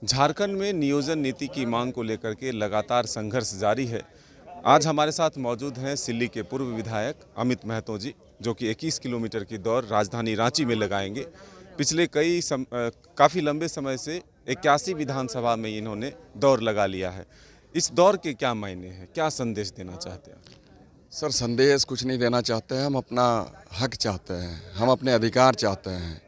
झारखंड में नियोजन नीति की मांग को लेकर के लगातार संघर्ष जारी है। आज हमारे साथ मौजूद हैं सिल्ली के पूर्व विधायक अमित महतो जी, जो कि 21 किलोमीटर की दौड़ राजधानी रांची में लगाएंगे। पिछले काफ़ी लंबे समय से 81 विधानसभा में इन्होंने दौड़ लगा लिया है। इस दौड़ के क्या मायने हैं, क्या संदेश देना चाहते हैं? सर, संदेश कुछ नहीं देना चाहते हैं। हम अपना हक चाहते हैं, हम अपने अधिकार चाहते हैं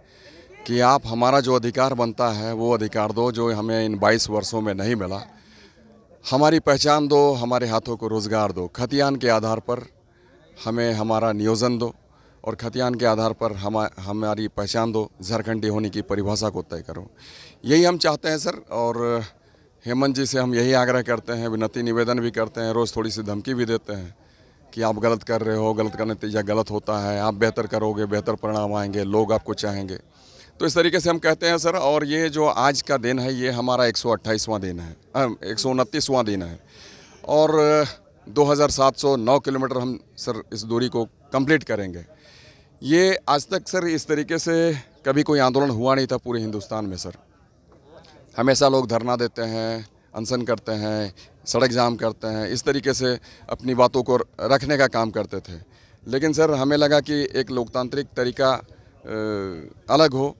कि आप हमारा जो अधिकार बनता है वो अधिकार दो जो हमें इन 22 वर्षों में नहीं मिला। हमारी पहचान दो, हमारे हाथों को रोज़गार दो, खतियान के आधार पर हमें हमारा नियोजन दो और खतियान के आधार पर हमारी पहचान दो, झारखंडी होने की परिभाषा को तय करो। यही हम चाहते हैं सर। और हेमंत जी से हम यही आग्रह करते हैं, विनती निवेदन भी करते हैं, रोज़ थोड़ी सी धमकी भी देते हैं कि आप गलत कर रहे हो, गलत का नतीजा गलत होता है, आप बेहतर करोगे, बेहतर परिणाम आएंगे, लोग आपको चाहेंगे। तो इस तरीके से हम कहते हैं सर। और ये जो आज का दिन है ये हमारा 128वां दिन है, 129वां दिन है और 2709 किलोमीटर हम सर इस दूरी को कंप्लीट करेंगे। ये आज तक सर इस तरीके से कभी कोई आंदोलन हुआ नहीं था पूरे हिंदुस्तान में सर। हमेशा लोग धरना देते हैं, अनशन करते हैं, सड़क जाम करते हैं, इस तरीके से अपनी बातों को रखने का काम करते थे। लेकिन सर हमें लगा कि एक लोकतांत्रिक तरीका अलग हो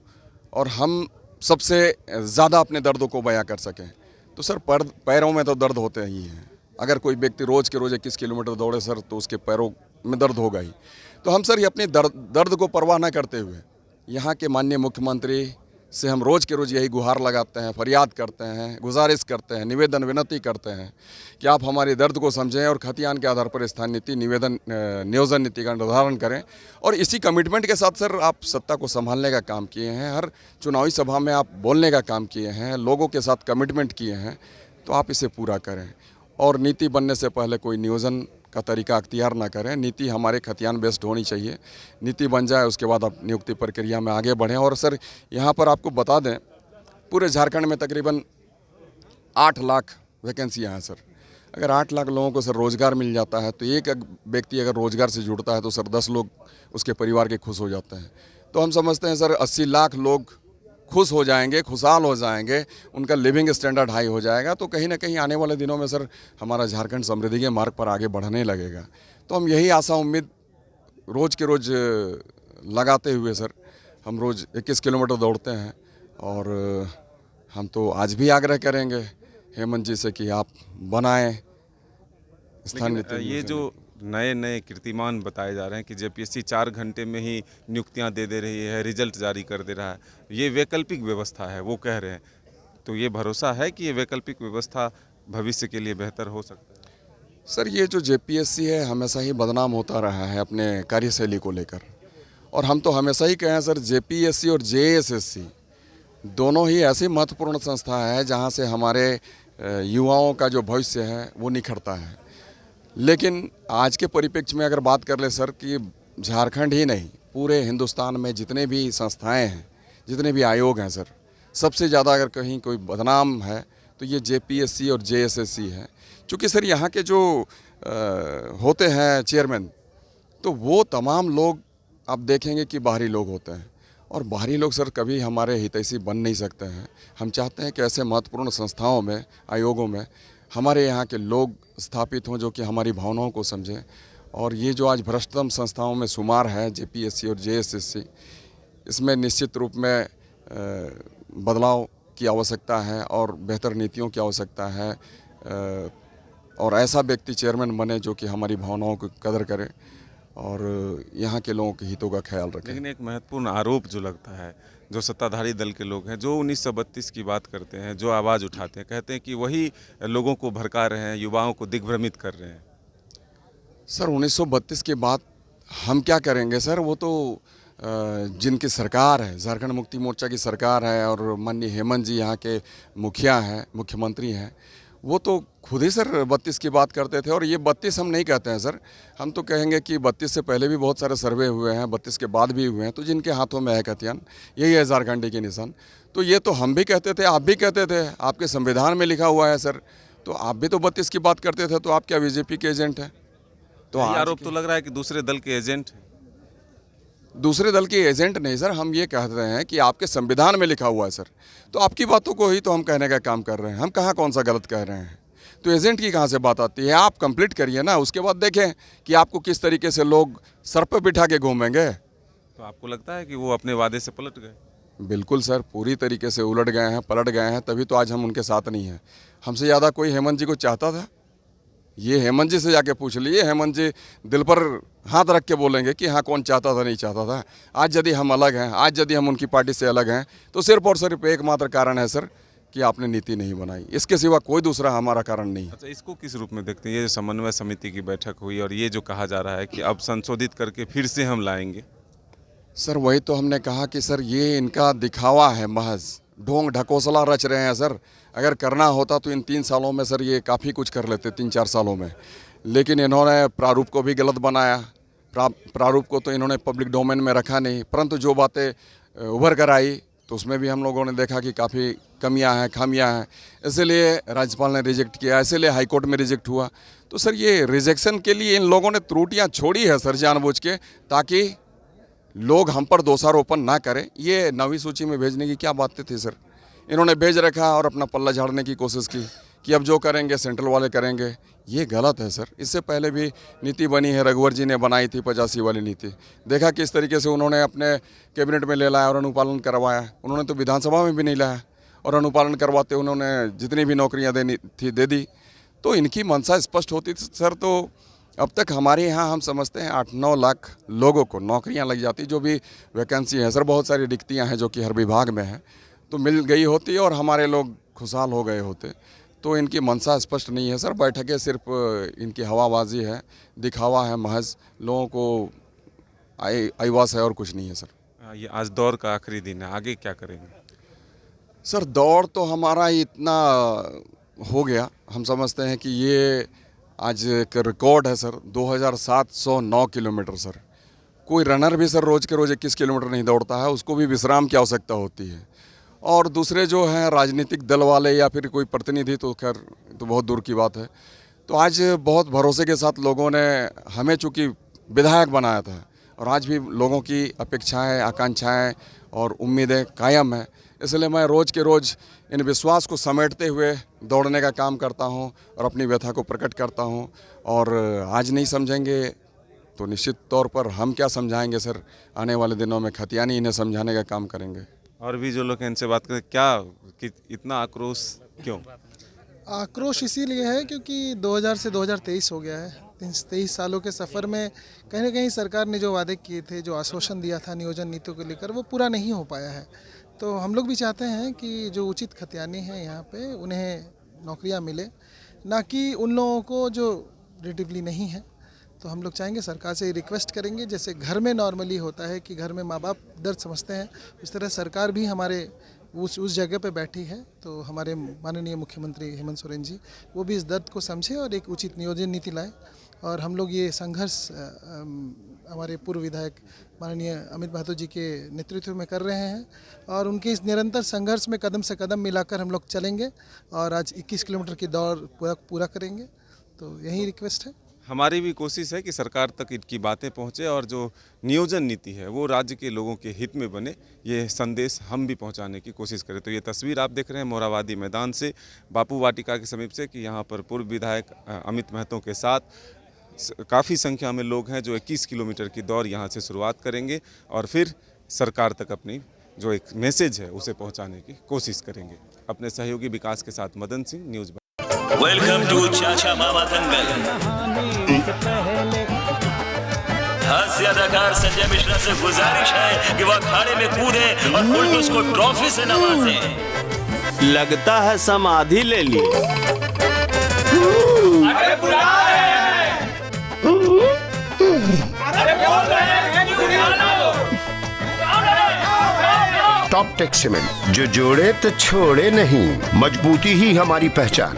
और हम सबसे ज़्यादा अपने दर्दों को बयां कर सकें। तो सर पैरों में तो दर्द होते ही हैं। अगर कोई व्यक्ति रोज़ के रोज़ 21 किलोमीटर दौड़े सर तो उसके पैरों में दर्द होगा ही। तो हम सर ये अपने दर्द को परवाह न करते हुए यहाँ के माननीय मुख्यमंत्री से हम रोज़ के रोज़ यही गुहार लगाते हैं, फरियाद करते हैं, गुजारिश करते हैं, निवेदन विनती करते हैं कि आप हमारे दर्द को समझें और खतियान के आधार पर स्थानीय नीति नियोजन नीति का निर्धारण करें। और इसी कमिटमेंट के साथ सर आप सत्ता को संभालने का काम किए हैं, हर चुनावी सभा में आप बोलने का काम किए हैं, लोगों के साथ कमिटमेंट किए हैं, तो आप इसे पूरा करें। और नीति बनने से पहले कोई नियोजन का तरीका अख्तियार ना करें। नीति हमारे खतियान बेस्ड होनी चाहिए। नीति बन जाए उसके बाद आप नियुक्ति प्रक्रिया में आगे बढ़ें। और सर यहाँ पर आपको बता दें, पूरे झारखंड में तकरीबन 8 लाख वैकेंसियाँ हैं सर। अगर 8 लाख लोगों को सर रोज़गार मिल जाता है तो एक व्यक्ति अगर रोज़गार से जुड़ता है तो सर 10 लोग उसके परिवार के खुश हो जाते हैं। तो हम समझते हैं सर 80 लाख लोग खुश हो जाएंगे, खुशहाल हो जाएंगे, उनका लिविंग स्टैंडर्ड हाई हो जाएगा। तो कहीं ना कहीं आने वाले दिनों में सर हमारा झारखंड समृद्धि के मार्ग पर आगे बढ़ने लगेगा। तो हम यही आशा उम्मीद रोज़ के रोज़ लगाते हुए सर हम रोज़ 21 किलोमीटर दौड़ते हैं। और हम तो आज भी आग्रह करेंगे हेमंत जी से कि आप बनाएं स्थानीय। ये जो नए कीर्तिमान बताए जा रहे हैं कि जेपीएससी 4 घंटे में ही नियुक्तियां दे रही है, रिजल्ट जारी कर दे रहा है, ये वैकल्पिक व्यवस्था है, वो कह रहे हैं। तो ये भरोसा है कि ये वैकल्पिक व्यवस्था भविष्य के लिए बेहतर हो सकता है? सर ये जो जेपीएससी है हमेशा ही बदनाम होता रहा है अपने कार्यशैली को लेकर। और हम तो हमेशा ही कहें सर, जेपीएससी और जेएसएससी दोनों ही ऐसी महत्वपूर्ण संस्था है जहां से हमारे युवाओं का जो भविष्य है वो निखरता है। लेकिन आज के परिप्रेक्ष्य में अगर बात कर ले सर कि झारखंड ही नहीं पूरे हिंदुस्तान में जितने भी संस्थाएं हैं, जितने भी आयोग हैं सर, सबसे ज़्यादा अगर कहीं कोई बदनाम है तो ये जेपीएससी और जेएसएससी है। क्योंकि सर यहाँ के जो होते हैं चेयरमैन, तो वो तमाम लोग आप देखेंगे कि बाहरी लोग होते हैं। और बाहरी लोग सर कभी हमारे हितैषी बन नहीं सकते हैं। हम चाहते हैं कि ऐसे महत्वपूर्ण संस्थाओं में, आयोगों में हमारे यहाँ के लोग स्थापित हों जो कि हमारी भावनाओं को समझें। और ये जो आज भ्रष्टतम संस्थाओं में शुमार है जेपीएससी और जेएसएससी, इसमें निश्चित रूप में बदलाव की आवश्यकता है और बेहतर नीतियों की आवश्यकता है। और ऐसा व्यक्ति चेयरमैन बने जो कि हमारी भावनाओं की कदर करे और यहाँ के लोगों के हितों का ख्याल रखें। लेकिन एक महत्वपूर्ण आरोप जो लगता है, जो सत्ताधारी दल के लोग हैं, जो 1932 की बात करते हैं, जो आवाज़ उठाते हैं, कहते हैं कि वही लोगों को भड़का रहे हैं, युवाओं को दिग्भ्रमित कर रहे हैं। सर 1932 के बाद हम क्या करेंगे सर? वो तो जिनकी सरकार है, झारखंड मुक्ति मोर्चा की सरकार है और माननीय हेमंत जी यहाँ के मुखिया हैं, मुख्यमंत्री हैं, वो तो खुद ही सर 32 की बात करते थे। और ये 32 हम नहीं कहते हैं सर, हम तो कहेंगे कि 32 से पहले भी बहुत सारे सर्वे हुए हैं, 32 के बाद भी हुए हैं। तो जिनके हाथों में है खतियान, यही है झारखंडी की निशान। तो ये तो हम भी कहते थे, आप भी कहते थे, आपके संविधान में लिखा हुआ है सर। तो आप भी तो 32 की बात करते थे, तो आप क्या बीजेपी के एजेंट हैं? तो आरोप तो लग रहा है कि दूसरे दल के एजेंट हैं। दूसरे दल के एजेंट नहीं सर, हम ये कह रहे हैं कि आपके संविधान में लिखा हुआ है सर, तो आपकी बातों को ही तो हम कहने का काम कर रहे हैं। हम कहाँ कौन सा गलत कह रहे हैं? तो एजेंट की कहाँ से बात आती है? आप कंप्लीट करिए ना, उसके बाद देखें कि आपको किस तरीके से लोग सर पे बिठा के घूमेंगे। तो आपको लगता है कि वो अपने वादे से पलट गए? बिल्कुल सर, पूरी तरीके से उलट गए हैं, पलट गए हैं, तभी तो आज हम उनके साथ नहीं हैं। हमसे ज़्यादा कोई हेमंत जी को चाहता था? ये हेमंत जी से जाके पूछ लिए, हेमंत जी दिल पर हाथ रख के बोलेंगे कि हाँ कौन चाहता था नहीं चाहता था। आज यदि हम अलग हैं, आज यदि हम उनकी पार्टी से अलग हैं, तो सिर्फ और सिर्फ एकमात्र कारण है सर कि आपने नीति नहीं बनाई, इसके सिवा कोई दूसरा हमारा कारण नहीं है। अच्छा, इसको किस रूप में देखते हैं? ये जो समन्वय समिति की बैठक हुई और ये जो कहा जा रहा है कि अब संशोधित करके फिर से हम लाएंगे। सर वही तो हमने कहा कि सर ये इनका दिखावा है, महज ढोंग ढकोसला रच रहे हैं सर। अगर करना होता तो इन 3 सालों में सर ये काफ़ी कुछ कर लेते, 3-4 सालों में। लेकिन इन्होंने प्रारूप को भी गलत बनाया, प्रारूप को तो इन्होंने पब्लिक डोमेन में रखा नहीं, परंतु जो बातें उभर कर आई तो उसमें भी हम लोगों ने देखा कि काफ़ी कमियां हैं, खामियां हैं। इसलिए राज्यपाल ने रिजेक्ट किया, इसलिए हाईकोर्ट में रिजेक्ट हुआ। तो सर ये रिजेक्शन के लिए इन लोगों ने त्रुटियाँ छोड़ी है सर जानबूझ के, ताकि लोग हम पर दोषारोपण ना करें। ये 9वीं सूची में भेजने की क्या बातें थी सर? इन्होंने भेज रखा और अपना पल्ला झाड़ने की कोशिश की कि अब जो करेंगे सेंट्रल वाले करेंगे। ये गलत है सर। इससे पहले भी नीति बनी है, रघुवर जी ने बनाई थी 85 वाली नीति। देखा किस तरीके से उन्होंने अपने कैबिनेट में ले लाया और अनुपालन करवाया। उन्होंने तो विधानसभा में भी नहीं लाया और अनुपालन करवाते उन्होंने जितनी भी नौकरियाँ देनी थी दे दी। तो इनकी मंशा स्पष्ट होती थी सर। तो अब तक हमारे यहाँ हम समझते हैं 8-9 लाख लोगों को नौकरियां लग जाती, जो भी वैकेंसी है सर, बहुत सारी रिक्तियां हैं जो कि हर विभाग में हैं, तो मिल गई होती और हमारे लोग खुशहाल हो गए होते। तो इनकी मंशा स्पष्ट नहीं है सर। बैठकें सिर्फ इनकी हवाबाजी है, दिखावा है, महज लोगों को आईवास है और कुछ नहीं है सर। ये आज दौर का आखिरी दिन है, आगे क्या करेंगे? सर दौड़ तो हमारा इतना हो गया, हम समझते हैं कि ये आज एक रिकॉर्ड है सर, 2709 किलोमीटर सर। कोई रनर भी सर रोज़ के रोज़ 21 किलोमीटर नहीं दौड़ता है, उसको भी विश्राम की आवश्यकता होती है। और दूसरे जो हैं राजनीतिक दल वाले या फिर कोई प्रतिनिधि, तो खैर तो बहुत दूर की बात है। तो आज बहुत भरोसे के साथ लोगों ने हमें चूँकि विधायक बनाया था, और आज भी लोगों की अपेक्षाएं, आकांक्षाएं और उम्मीदें कायम हैं। इसलिए मैं रोज़ के रोज़ इन विश्वास को समेटते हुए दौड़ने का काम करता हूं और अपनी व्यथा को प्रकट करता हूं। और आज नहीं समझेंगे तो निश्चित तौर पर हम क्या समझाएंगे सर? आने वाले दिनों में खतियानी इन्हें समझाने का काम करेंगे। और भी जो लोग हैं इनसे बात करें, क्या कि इतना आक्रोश क्यों? आक्रोश इसीलिए है क्योंकि 2000 से 2023 हो गया है। 23 सालों के सफ़र में कहीं ना कहीं सरकार ने जो वादे किए थे, जो आश्वासन दिया था नियोजन नीतियों को लेकर, वो पूरा नहीं हो पाया है। तो हम लोग भी चाहते हैं कि जो उचित खतियानी हैं यहाँ पे, उन्हें नौकरियाँ मिले, ना कि उन लोगों को जो रिलेटिवली नहीं है। तो हम लोग चाहेंगे, सरकार से रिक्वेस्ट करेंगे, जैसे घर में नॉर्मली होता है कि घर में माँ बाप दर्द समझते हैं, उस तरह सरकार भी हमारे उस जगह पे बैठी है। तो हमारे माननीय मुख्यमंत्री हेमंत सोरेन जी, वो भी इस दर्द को समझे और एक उचित नियोजन नीति लाए। और हम लोग ये संघर्ष हमारे पूर्व विधायक माननीय अमित महतो जी के नेतृत्व में कर रहे हैं, और उनके इस निरंतर संघर्ष में कदम से कदम मिलाकर हम लोग चलेंगे और आज 21 किलोमीटर की दौड़ पूरा करेंगे। तो यही रिक्वेस्ट है। हमारी भी कोशिश है कि सरकार तक इनकी बातें पहुंचे और जो नियोजन नीति है वो राज्य के लोगों के हित में बने, ये संदेश हम भी पहुंचाने की कोशिश करें। तो ये तस्वीर आप देख रहे हैं मोरहाबादी मैदान से, बापू वाटिका के समीप से, कि यहाँ पर पूर्व विधायक अमित महतो के साथ काफ़ी संख्या में लोग हैं जो 21 किलोमीटर की दौड़ यहाँ से शुरुआत करेंगे और फिर सरकार तक अपनी जो एक मैसेज है उसे पहुँचाने की कोशिश करेंगे। अपने सहयोगी विकास के साथ Madan Singh, news. Welcome to Chacha Mama दंगल। हास्य अदाकार संजय मिश्रा से गुजारिश है कि वह अखाड़े में कूदे और फुलटूस को ट्रॉफी से नवाजे। लगता है समाधि ले ली। अरे बुला रहे हैं। अरे बोल रहे हैं कि बुला लो। टॉप टेक सीमेंट, जो जोड़े तो छोड़े नहीं, मजबूती ही हमारी पहचान।